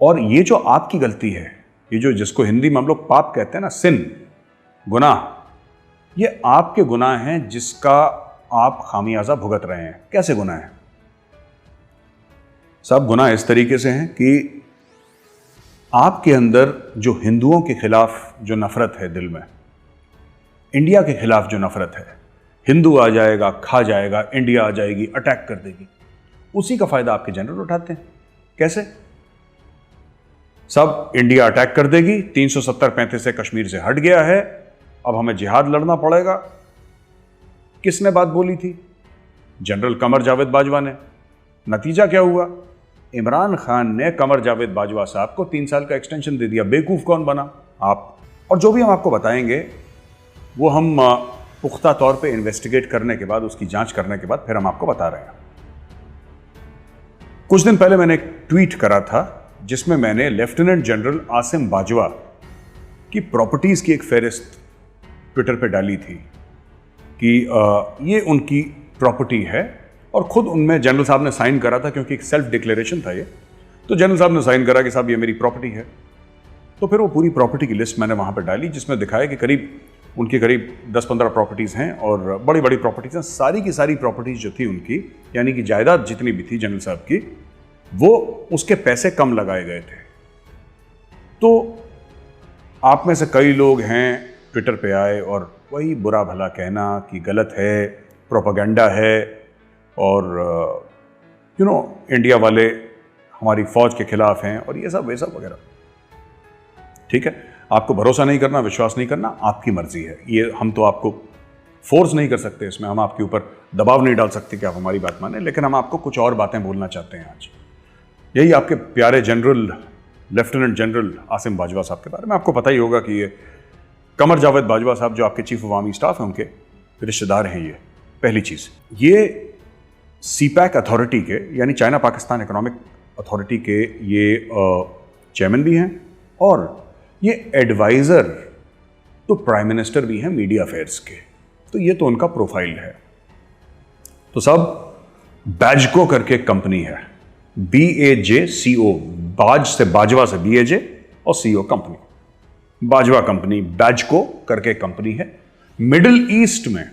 और ये जो आपकी गलती है, ये जो जिसको हिंदी में हम लोग पाप कहते हैं ना, सिन, गुनाह, ये आपके गुनाह हैं जिसका आप खामियाजा भुगत रहे हैं। कैसे गुनाह है? सब गुनाह इस तरीके से हैं कि आपके अंदर जो हिंदुओं के खिलाफ जो नफरत है दिल में, इंडिया के खिलाफ जो नफरत है, हिंदू आ जाएगा, खा जाएगा, इंडिया आ जाएगी, अटैक कर देगी, उसी का फायदा आपके जनरल उठाते हैं। कैसे? सब इंडिया अटैक कर देगी, 370-35 से कश्मीर से हट गया है, अब हमें जिहाद लड़ना पड़ेगा। किसने बात बोली थी? जनरल कमर जावेद बाजवा ने। नतीजा क्या हुआ? इमरान खान ने कमर जावेद बाजवा साहब को 3 साल का एक्सटेंशन दे दिया। बेवकूफ कौन बना? आप। और जो भी हम आपको बताएंगे वो हम पुख्ता तौर पे इन्वेस्टिगेट करने के बाद, उसकी जांच करने के बाद फिर हम आपको बता रहे हैं। कुछ दिन पहले मैंने एक ट्वीट करा था जिसमें मैंने लेफ्टिनेंट जनरल आसिम बाजवा की प्रॉपर्टीज की एक फेहरिस्त ट्विटर पे डाली थी कि ये उनकी प्रॉपर्टी है, और खुद उनमें जनरल साहब ने साइन करा था, क्योंकि एक सेल्फ डिक्लेरेशन था ये। तो जनरल साहब ने साइन करा कि साहब ये मेरी प्रॉपर्टी है। तो फिर वो पूरी प्रॉपर्टी की लिस्ट मैंने वहाँ पर डाली, जिसमें दिखाया कि उनकी करीब 10-15 प्रॉपर्टीज़ हैं और बड़ी बड़ी प्रॉपर्टीज़ हैं। सारी की सारी प्रॉपर्टीज़ जो थी उनकी, यानी कि जायदाद जितनी भी थी जनरल साहब की, वो उसके पैसे कम लगाए गए थे। तो आप में से कई लोग हैं ट्विटर पे आए और वही बुरा भला कहना कि गलत है, प्रोपेगेंडा है, और इंडिया वाले हमारी फौज के खिलाफ हैं, और ये सब वगैरह। ठीक है, आपको भरोसा नहीं करना, विश्वास नहीं करना, आपकी मर्जी है। ये हम तो आपको फोर्स नहीं कर सकते, इसमें हम आपके ऊपर दबाव नहीं डाल सकते कि आप हमारी बात माने, लेकिन हम आपको कुछ और बातें बोलना चाहते हैं आज। यही आपके प्यारे general, lieutenant general Asim Bajwa साहब के बारे में आपको पता ही होगा कि ये कमर जावेद बाजवा साहब जो आपके चीफ ऑफ आर्मी स्टाफ हैं, उनके रिश्तेदार हैं। ये पहली चीज़। ये सीपैक अथॉरिटी के, यानी चाइना पाकिस्तान इकोनॉमिक अथॉरिटी के ये चेयरमैन भी हैं, और ये एडवाइज़र तो प्राइम मिनिस्टर भी हैं मीडिया अफेयर्स के। तो ये तो उनका प्रोफाइल है। तो सब बैजको करके कंपनी है, BAJCO, बाज से बाजवा से BAJ और CO कंपनी, बाजवा कंपनी, बैजको करके कंपनी है। मिडिल ईस्ट में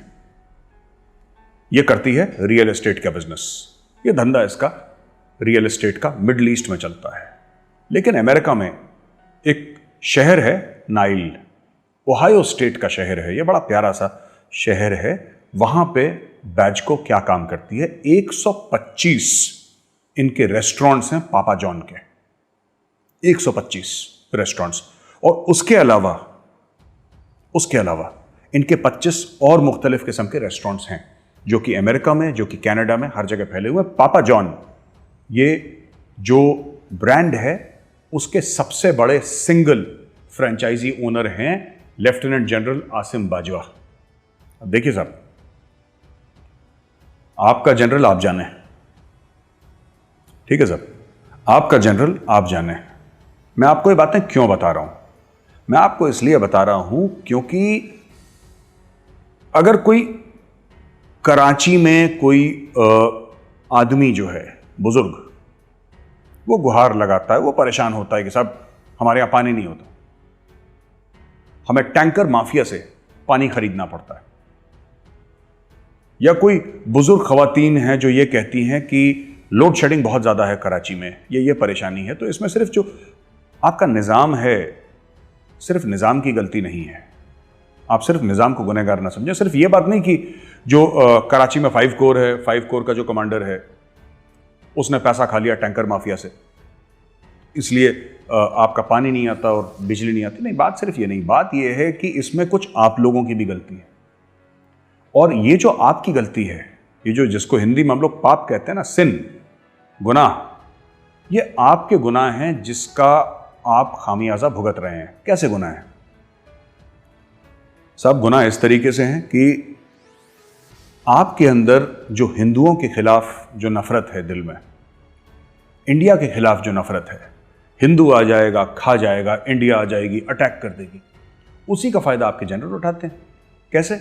ये करती है रियल एस्टेट का बिजनेस। ये धंधा इसका रियल एस्टेट का मिडिल ईस्ट में चलता है। लेकिन अमेरिका में एक शहर है नाइल, ओहायो स्टेट का शहर है, ये बड़ा प्यारा सा शहर है। वहां पे बैजको क्या काम करती है? 125 इनके रेस्टोरेंट्स हैं पापा जॉन के, 125 रेस्टोरेंट्स। और उसके अलावा इनके 25 और मुख्तलिफ किस्म के रेस्टोरेंट्स हैं, जो कि अमेरिका में, जो कि कनाडा में, हर जगह फैले हुए। पापा जॉन ये जो ब्रांड है, उसके सबसे बड़े सिंगल फ्रेंचाइजी ओनर हैं लेफ्टिनेंट जनरल आसिम बाजवा। अब देखिए साहब, आपका जनरल आप जाने, ठीक है साहब, आपका जनरल आप जाने। मैं आपको ये बातें क्यों बता रहा हूं? मैं आपको इसलिए बता रहा हूं क्योंकि अगर कोई कराची में कोई आदमी जो है, बुजुर्ग, वो गुहार लगाता है, वो परेशान होता है कि साहब हमारे यहां पानी नहीं होता, हमें टैंकर माफिया से पानी खरीदना पड़ता है, या कोई बुजुर्ग खवातीन हैं जो ये कहती हैं कि लोड शेडिंग बहुत ज़्यादा है कराची में, ये परेशानी है, तो इसमें सिर्फ जो आपका निज़ाम है, सिर्फ निज़ाम की गलती नहीं है। आप सिर्फ निज़ाम को गुनहगार ना समझें। सिर्फ ये बात नहीं कि जो कराची में 5 कोर है, 5 कोर का जो कमांडर है उसने पैसा खा लिया टैंकर माफिया से, इसलिए आपका पानी नहीं आता और बिजली नहीं आती। नहीं, बात सिर्फ ये नहीं, बात ये है कि इसमें कुछ आप लोगों की भी गलती है। और ये जो आपकी गलती है, ये जो जिसको हिंदी में हम लोग पाप कहते हैं ना, सिन, गुनाह, ये आपके गुनाह हैं जिसका आप खामियाजा भुगत रहे हैं। कैसे गुनाह है? सब गुनाह इस तरीके से हैं कि आपके अंदर जो हिंदुओं के खिलाफ जो नफरत है दिल में, इंडिया के खिलाफ जो नफरत है, हिंदू आ जाएगा, खा जाएगा, इंडिया आ जाएगी, अटैक कर देगी, उसी का फायदा आपके जनरल उठाते हैं। कैसे?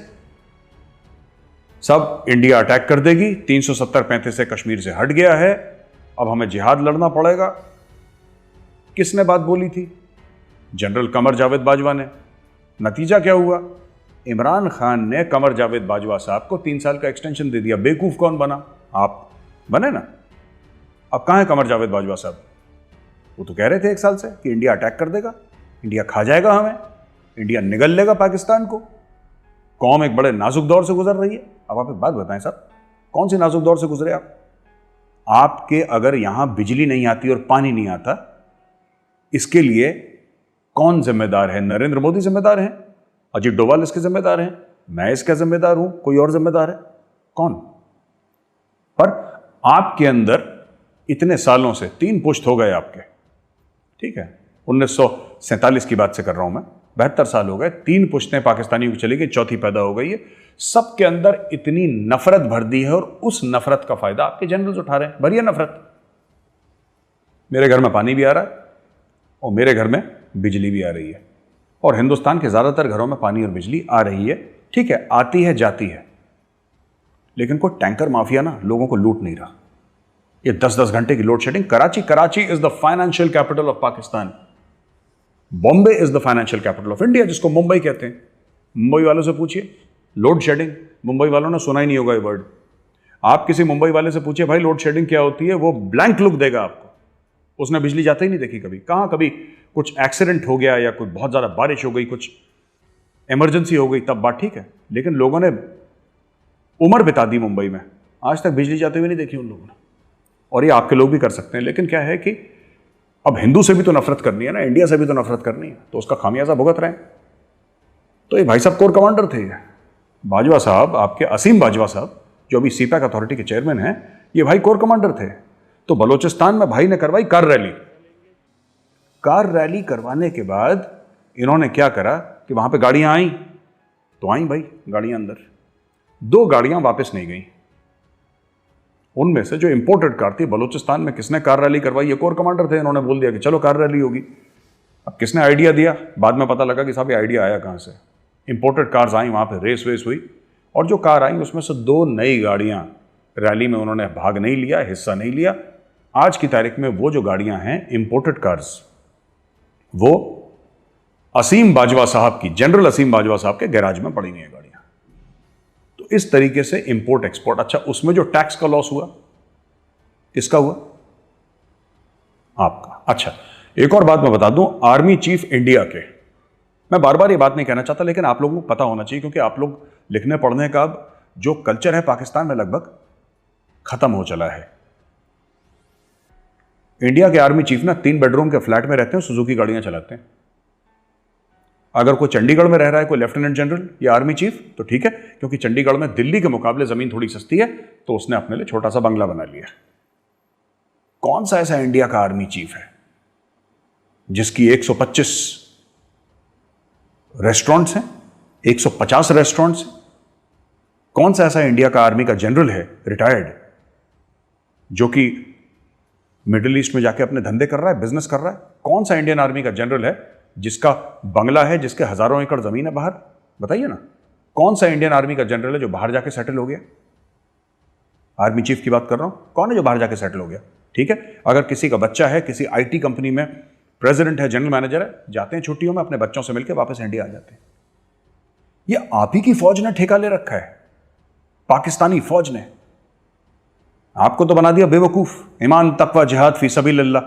सब इंडिया अटैक कर देगी, 370-35 से कश्मीर से हट गया है, अब हमें जिहाद लड़ना पड़ेगा। किसने बात बोली थी? जनरल कमर जावेद बाजवा ने। नतीजा क्या हुआ? इमरान खान ने कमर जावेद बाजवा साहब को 3 साल का एक्सटेंशन दे दिया। बेवकूफ कौन बना? आप बने ना। अब कहां है कमर जावेद बाजवा साहब? वो तो कह रहे थे 1 साल से कि इंडिया अटैक कर देगा, इंडिया खा जाएगा हमें, इंडिया निगल लेगा पाकिस्तान को, कौम एक बड़े नाजुक दौर से गुजर रही है। अब आप एक बात बताएं साहब, कौन सी नाजुक दौर से गुजरे आप? आपके अगर यहां बिजली नहीं आती और पानी नहीं आता, इसके लिए कौन जिम्मेदार है? नरेंद्र मोदी जिम्मेदार हैं, अजीत डोभाल इसके जिम्मेदार हैं, मैं इसका जिम्मेदार हूं, कोई और जिम्मेदार है? कौन? पर आपके अंदर इतने सालों से 3 पुश्त हो गए आपके, ठीक है, 1947 की बात से कर रहा हूं मैं, 72 साल हो गए, 3 पुश्तें पाकिस्तानियों की चली गई, चौथी पैदा हो गई है। सबके अंदर इतनी नफरत भर दी है और उस नफरत का फायदा आपके जनरल्स उठा रहे हैं। भरिए नफरत। मेरे घर में पानी भी आ रहा है और मेरे घर में बिजली भी आ रही है, और हिंदुस्तान के ज्यादातर घरों में पानी और बिजली आ रही है, ठीक है, आती है जाती है, लेकिन कोई टैंकर माफिया ना लोगों को लूट नहीं रहा। ये 10-10 घंटे की load shedding. Karachi is the financial capital of Pakistan, Bombay is the financial capital of India, जिसको मुंबई कहते हैं। मुंबई वालों से पूछिए लोड शेडिंग, मुंबई वालों ने सुना ही नहीं होगा ये वर्ड। आप किसी मुंबई वाले से पूछिए भाई लोड शेडिंग क्या होती है, वो ब्लैंक लुक देगा आपको। उसने बिजली जाते ही नहीं देखी कभी। कहां कभी कुछ एक्सीडेंट हो गया या कोई बहुत ज्यादा बारिश हो गई, कुछ इमरजेंसी हो गई, तब बात ठीक है, लेकिन लोगों ने उम्र बिता दी मुंबई में, आज तक बिजली जाते हुए नहीं देखी उन लोगों ने। और ये आपके लोग भी कर सकते हैं, लेकिन क्या है कि अब हिंदू से भी तो नफरत करनी है ना, इंडिया से भी तो नफरत करनी है, तो उसका खामियाजा भुगत रहे हैं। तो ये भाई साहब कोर कमांडर थे, बाजवा साहब, आपके असीम बाजवा साहब जो अभी सीपैक अथॉरिटी के चेयरमैन हैं, ये भाई कोर कमांडर थे। तो बलूचिस्तान में भाई ने करवाई कार रैली। कार रैली करवाने के बाद इन्होंने क्या करा कि वहां पे गाड़ियां आई, तो आई भाई गाड़ियां अंदर, 2 गाड़ियां वापस नहीं गई। उनमें से जो इंपोर्टेड कार थी, बलूचिस्तान में किसने कार रैली करवाई? ये कोर कमांडर थे। इन्होंने बोल दिया कि चलो कार रैली होगी। अब किसने आइडिया दिया? बाद में पता लगा कि साहब ये आइडिया आया कहां से। इंपोर्टेड कार्स आई, वहां पे रेस वेस हुई, और जो कार आई उसमें से 2 नई गाड़ियां, रैली में उन्होंने भाग नहीं लिया, हिस्सा नहीं लिया। आज की तारीख में वो जो गाड़ियां हैं इंपोर्टेड कार्स, वो असीम बाजवा साहब की, जनरल असीम बाजवा साहब के गैराज में पड़ी हुई है गाड़ियां। तो इस तरीके से इंपोर्ट एक्सपोर्ट। अच्छा, उसमें जो टैक्स का लॉस हुआ, किसका हुआ? आपका। अच्छा, एक और बात मैं बता दूं, आर्मी चीफ इंडिया के, मैं बार बार ये बात नहीं कहना चाहता, लेकिन आप लोगों को पता होना चाहिए, क्योंकि आप लोग लिखने पढ़ने का अब जो कल्चर है पाकिस्तान में लगभग खत्म हो चला है। इंडिया के आर्मी चीफ ना 3 बेडरूम के फ्लैट में रहते हैं, सुजुकी गाड़ियां चलाते हैं। अगर कोई चंडीगढ़ में रह रहा है, कोई लेफ्टिनेंट जनरल या आर्मी चीफ, तो ठीक है, क्योंकि चंडीगढ़ में दिल्ली के मुकाबले जमीन थोड़ी सस्ती है, तो उसने अपने लिए छोटा सा बंगला बना लिया। कौन सा ऐसा इंडिया का आर्मी चीफ है जिसकी 125 रेस्टोरेंट्स हैं, 150 रेस्टोरेंट्स हैं? कौन सा ऐसा इंडिया का आर्मी का जनरल है रिटायर्ड, जो कि मिडिल ईस्ट में जाके अपने धंधे कर रहा है, बिजनेस कर रहा है? कौन सा इंडियन आर्मी का जनरल है जिसका बंगला है, जिसके हजारों एकड़ जमीन है बाहर? बताइए ना, कौन सा इंडियन आर्मी का जनरल है जो बाहर जाके सेटल हो गया? आर्मी चीफ की बात कर रहा हूं, कौन है जो बाहर जाके सेटल हो गया? ठीक है, अगर किसी का बच्चा है, किसी आईटी कंपनी में प्रेसिडेंट है, जनरल मैनेजर है, जाते हैं छुट्टियों में अपने बच्चों से मिलकर वापस इंडिया आ जाते हैं। ये आप ही की फौज ने ठेका ले रखा है, पाकिस्तानी फौज ने। आपको तो बना दिया बेवकूफ, ईमान तकवा जिहाद फी सबिलिल्लाह।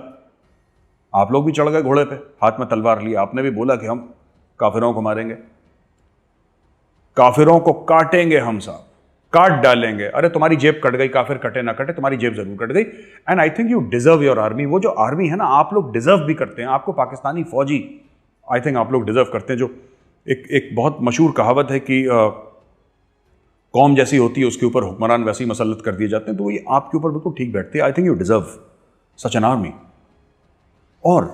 आप लोग भी चढ़ गए घोड़े पे, हाथ में तलवार लिया, आपने भी बोला कि हम काफिरों को मारेंगे, काफिरों को काटेंगे, हम साहब काट डालेंगे। अरे तुम्हारी जेब कट गई, काफिर कटे ना कटे, तुम्हारी जेब जरूर कट गई। And I think you deserve your army. वो जो आर्मी है ना, आप लोग डिजर्व भी करते हैं, आपको पाकिस्तानी फौजी आई थिंक आप लोग डिजर्व करते हैं। जो एक बहुत मशहूर कहावत है कि कौम जैसी होती है उसके ऊपर हुक्मरान वैसे ही मसल्लत कर दिए जाते हैं, तो ये आपके ऊपर बिल्कुल ठीक बैठती है। I think you deserve such an army. और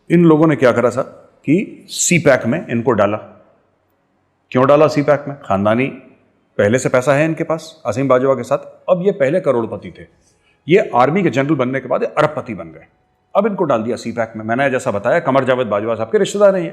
इन लोगों ने क्या करा सर कि सी पैक में इनको डाला। क्यों डाला सी पैक में? खानदानी पहले से पैसा है इनके पास असीम बाजवा के साथ। अब ये पहले करोड़पति थे, ये आर्मी के जनरल बनने के बाद अरबपति बन गए। अब इनको डाल दिया सी पैक में। मैंने जैसा बताया कमर जावेद बाजवा साहब के रिश्तेदार हैं।